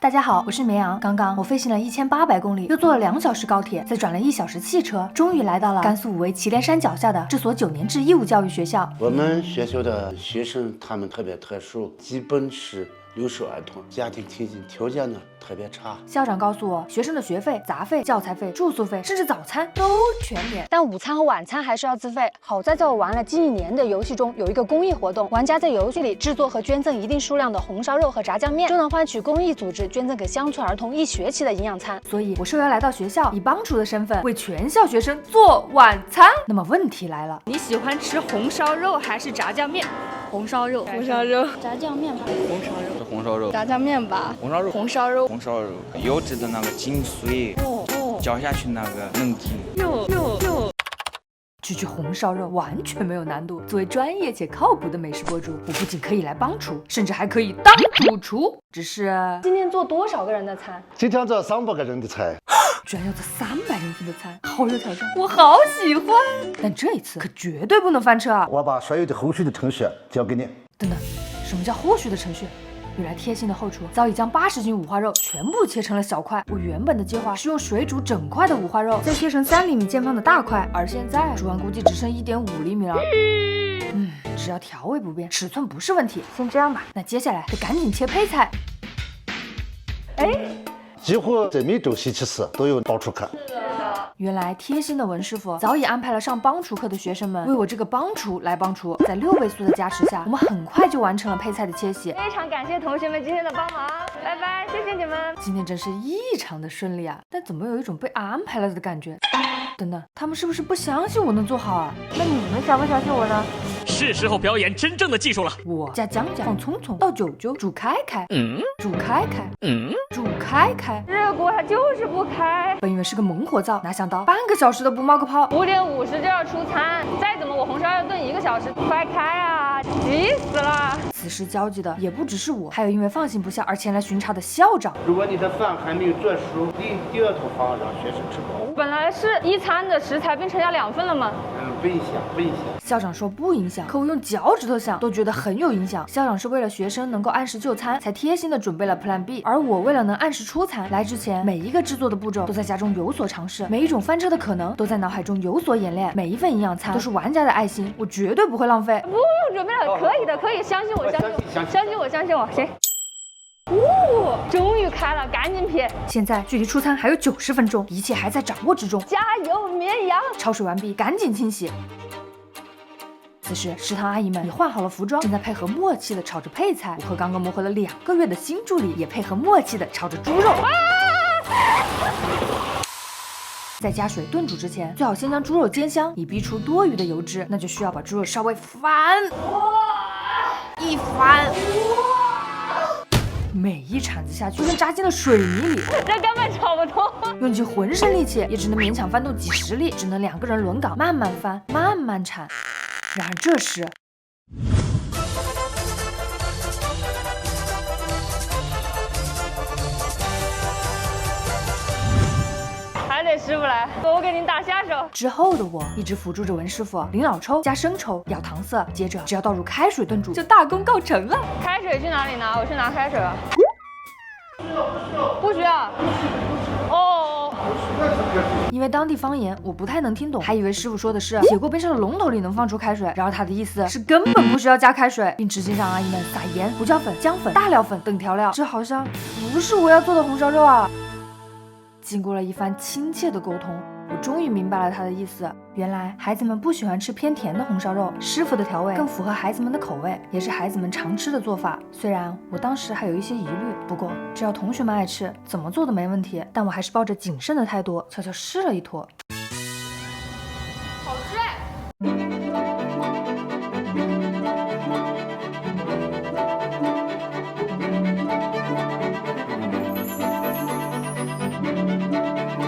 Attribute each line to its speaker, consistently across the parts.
Speaker 1: 大家好，我是绵阳。刚刚我飞行了1800公里，又坐了2小时高铁，再转了1小时汽车，终于来到了甘肃武威祁连山脚下的这所9年制义务教育学校。
Speaker 2: 我们学校的学生他们特别特殊，基本是留守儿童，家庭条件呢特别差。
Speaker 1: 校长告诉我，学生的学费、杂费、教材费、住宿费，甚至早餐都全免，
Speaker 3: 但午餐和晚餐还是要自费。好在我玩了近1年的游戏中有一个公益活动，玩家在游戏里制作和捐赠一定数量的红烧肉和炸酱面，就能换取公益组织捐赠给乡村儿童1学期的营养餐。
Speaker 1: 所以我受邀来到学校，以帮厨的身份为全校学生做晚餐。那么问题来了，
Speaker 4: 你喜欢吃红烧肉还是炸酱面？红烧肉，
Speaker 5: 红烧肉，炸酱面吧。
Speaker 6: 红烧肉，红烧肉，
Speaker 5: 炸酱面吧。
Speaker 6: 红烧肉，
Speaker 4: 红烧肉，
Speaker 6: 红烧肉，油脂的那个精髓，嚼下去那个嫩劲。
Speaker 1: 区区红烧肉完全没有难度。作为专业且靠谱的美食博主，我不仅可以来帮厨，甚至还可以当主厨。只是
Speaker 3: 今天做多少个人的餐？
Speaker 2: 今天做300个人的菜，
Speaker 1: 居然要做300人份的餐，好有挑战，我好喜欢。但这一次可绝对不能翻车啊！
Speaker 2: 我把所有的后续的程序交给你。
Speaker 1: 等等，什么叫后续的程序？原来贴心的后厨早已将80斤五花肉全部切成了小块。我原本的计划是用水煮整块的五花肉，再切成3厘米见方的大块，而现在煮完估计只剩1.5厘米了。只要调味不变，尺寸不是问题。先这样吧，那接下来得赶紧切配菜。
Speaker 2: 几乎在每周星期四都有帮厨课。
Speaker 1: 原来贴心的文师傅早已安排了上帮厨课的学生们为我这个帮厨来帮厨。在6倍速的加持下，我们很快就完成了配菜的切洗。
Speaker 4: 非常感谢同学们今天的帮忙，拜拜，谢谢你们。
Speaker 1: 今天真是异常的顺利啊，但怎么有一种被安排了的感觉？等等，他们是不是不相信我能做好啊？那你们相不相信我呢？
Speaker 7: 是时候表演真正的技术了。
Speaker 1: 我加姜姜，放葱葱，倒酒酒，煮开开，煮开开，煮开开。
Speaker 4: 热锅它就是不开。
Speaker 1: 本以为是个猛火灶，哪想到半个小时都不冒个泡。
Speaker 4: 5点50就要出餐，再怎么我红烧要炖1个小时，快开啊！急死了。
Speaker 1: 此时焦急的也不只是我，还有因为放心不下而前来巡查的校长。
Speaker 2: 如果你的饭还没有做熟，你第2套房让学生吃饱。
Speaker 4: 本来是1餐的食材变成要2份了吗？
Speaker 2: 不影响，不影响。
Speaker 1: 校长说不影响，可我用脚趾头想都觉得很有影响。校长是为了学生能够按时就餐，才贴心的准备了 Plan B， 而我为了能按时出餐，来之前每一个制作的步骤都在家中有所尝试，每一种翻车的可能都在脑海中有所演练，每一份营养餐都是玩家的爱心，我绝对不会浪费。
Speaker 4: 不用准备了，可以的，可以，相信我，相信我，行。终于开了，赶紧撇。
Speaker 1: 现在距离出餐还有90分钟，一切还在掌握之中。
Speaker 4: 加油，绵阳！
Speaker 1: 焯水完毕，赶紧清洗。此时，食堂阿姨们也换好了服装，正在配合默契的炒着配菜。我和刚刚磨合了2个月的新助理也配合默契的炒着猪肉。在加水炖煮之前，最好先将猪肉煎香，以逼出多余的油脂。那就需要把猪肉稍微一翻。每一铲子下去，就跟扎进了水泥里，
Speaker 4: 这根本炒不通。
Speaker 1: 用尽浑身力气，也只能勉强翻动几十粒，只能2个人轮岗，慢慢翻，慢慢铲。然而这时，
Speaker 4: 还得师傅来，我给您打下手。
Speaker 1: 之后的我一直辅助着文师傅淋老抽、加生抽、舀糖色，接着只要倒入开水炖煮，就大功告成了。
Speaker 4: 开水去哪里拿？我去拿开水啊。不需要。
Speaker 1: 因为当地方言我不太能听懂，还以为师傅说的是铁锅边上的龙头里能放出开水，然而他的意思是根本不需要加开水，并直接让阿姨们撒盐、胡椒粉、姜粉、大料粉等调料。这好像不是我要做的红烧肉啊！经过了一番亲切的沟通，我终于明白了他的意思。原来孩子们不喜欢吃偏甜的红烧肉，师傅的调味更符合孩子们的口味，也是孩子们常吃的做法。虽然我当时还有一些疑虑，不过只要同学们爱吃，怎么做都没问题。但我还是抱着谨慎的态度，悄悄试了一坨。
Speaker 4: 好吃。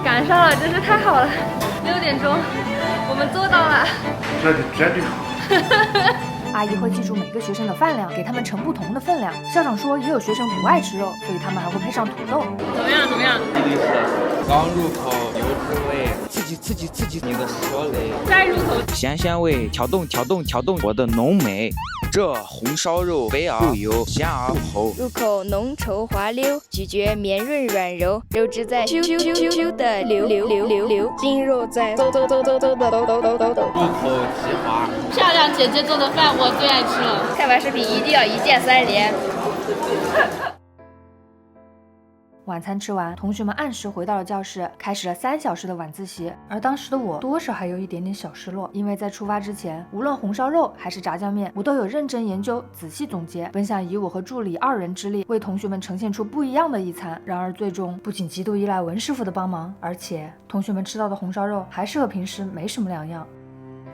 Speaker 4: 赶上了，真是太好了！6点钟，我们做到了。
Speaker 2: 绝对好。
Speaker 1: 阿姨会记住每个学生的饭量，给他们盛不同的分量。校长说也有学生不爱吃肉，所以他们还会配上土豆。
Speaker 4: 怎么样？
Speaker 6: 刚入口，有滋味，刺激你的舌蕾，
Speaker 4: 再入口，
Speaker 6: 咸味，挑动我的浓眉。这红烧肉肥而不油，咸而不齁，
Speaker 8: 入口浓稠滑溜，咀嚼绵润软柔，肉汁在咻咻咻咻的流，筋肉在嗖嗖嗖嗖嗖的抖，
Speaker 6: 入口即化。
Speaker 9: 漂亮姐姐做的饭我最爱吃了。
Speaker 8: 看完视频一定要一键3连。
Speaker 1: 晚餐吃完，同学们按时回到了教室，开始了3小时的晚自习。而当时的我多少还有一点点小失落，因为在出发之前，无论红烧肉还是炸酱面，我都有认真研究、仔细总结，本想以我和助理2人之力为同学们呈现出不一样的一餐。然而最终不仅极度依赖文师傅的帮忙，而且同学们吃到的红烧肉还是和平时没什么两样。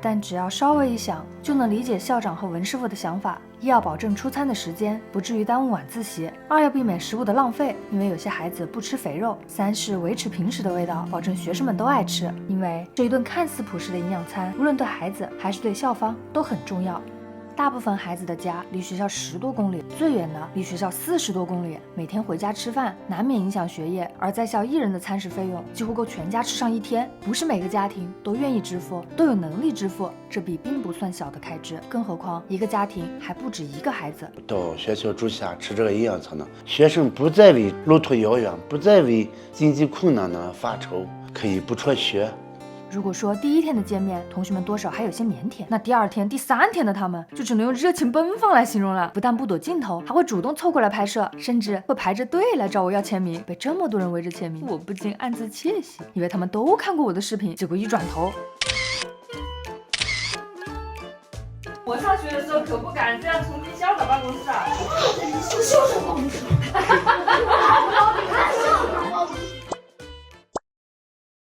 Speaker 1: 但只要稍微一想，就能理解校长和文师傅的想法：一要保证出餐的时间不至于耽误晚自习；2要避免食物的浪费，因为有些孩子不吃肥肉；3是维持平时的味道，保证学生们都爱吃，因为这一顿看似朴实的营养餐，无论对孩子还是对校方都很重要。大部分孩子的家离学校10多公里，最远的离学校40多公里，每天回家吃饭难免影响学业，而在校1人的餐食费用几乎够全家吃上1天，不是每个家庭都愿意支付，都有能力支付，这笔并不算小的开支，更何况一个家庭还不止1个孩子。
Speaker 2: 到学校住下吃这个营养餐呢，学生不再为路途遥远，不再为经济困难呢发愁，可以不辍学。
Speaker 1: 如果说第1天的见面，同学们多少还有些腼腆，那第2天、第3天的他们就只能用热情奔放来形容了。不但不躲镜头，还会主动凑过来拍摄，甚至会排着队来找我要签名。被这么多人围着签名，我不禁暗自窃喜，以为他们都看过我的视频，结果一转头，
Speaker 4: 我上学的时候可不敢这样冲进校长办公室啊！
Speaker 5: 校长办公室。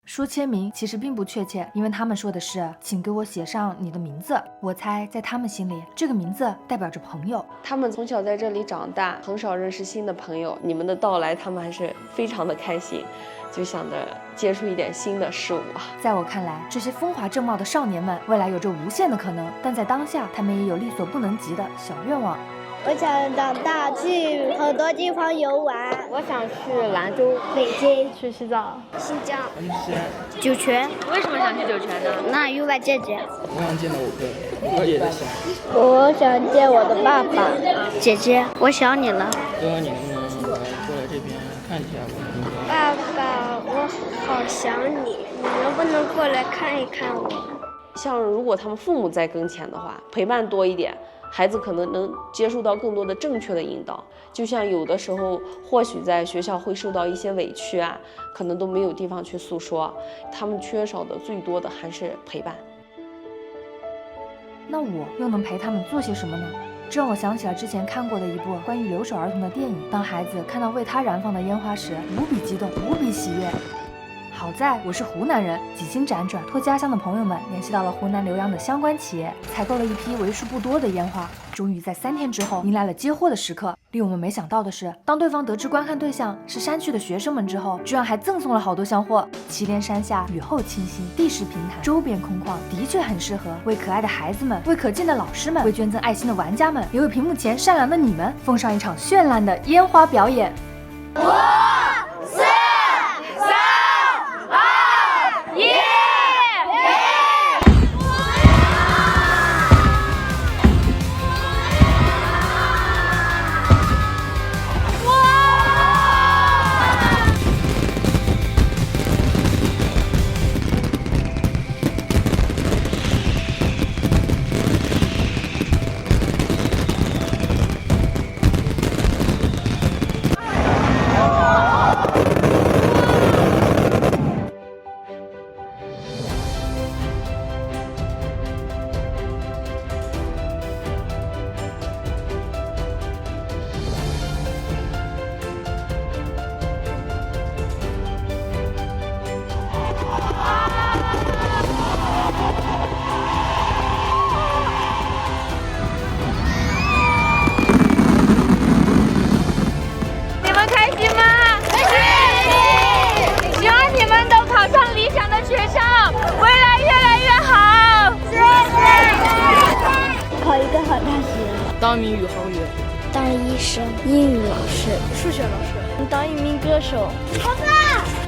Speaker 1: 说签名其实并不确切，因为他们说的是请给我写上你的名字。我猜在他们心里，这个名字代表着朋友。
Speaker 10: 他们从小在这里长大，很少认识新的朋友，你们的到来他们还是非常的开心，就想着接触一点新的事物。
Speaker 1: 在我看来，这些风华正茂的少年们未来有着无限的可能，但在当下他们也有力所不能及的小愿望。
Speaker 5: 我想长大去很多地方游玩。
Speaker 9: 我想去兰州、
Speaker 5: 北京、
Speaker 9: 去西藏、
Speaker 5: 新疆、酒泉。
Speaker 9: 为什么想去酒泉呢？
Speaker 5: 那有个姐姐。
Speaker 6: 我想见到我也在想。
Speaker 5: 我想见我的爸爸。姐姐，我想你了。
Speaker 6: 哥，你能不能过来这边看一下我？
Speaker 5: 爸爸，我好想你，你能不能过来看一看我？
Speaker 10: 像如果他们父母在跟前的话，陪伴多一点，孩子可能能接触到更多的正确的引导。就像有的时候或许在学校会受到一些委屈啊，可能都没有地方去诉说，他们缺少的最多的还是陪伴。
Speaker 1: 那我又能陪他们做些什么呢？这让我想起了之前看过的一部关于留守儿童的电影。当孩子看到为他燃放的烟花时，无比激动，无比喜悦。好在我是湖南人，几经辗转，托家乡的朋友们联系到了湖南浏阳的相关企业，采购了一批为数不多的烟花，终于在3天之后迎来了接货的时刻。令我们没想到的是，当对方得知观看对象是山区的学生们之后，居然还赠送了好多香货。祁连山下雨后清新，地势平坦，周边空旷，的确很适合为可爱的孩子们、为可敬的老师们、为捐赠爱心的玩家们，也为屏幕前善良的你们奉上一场绚烂的烟花表演。
Speaker 9: 当一名宇航员，
Speaker 5: 当医生、英语老师、
Speaker 9: 数学老师，
Speaker 5: 当一名歌手。
Speaker 11: 老师。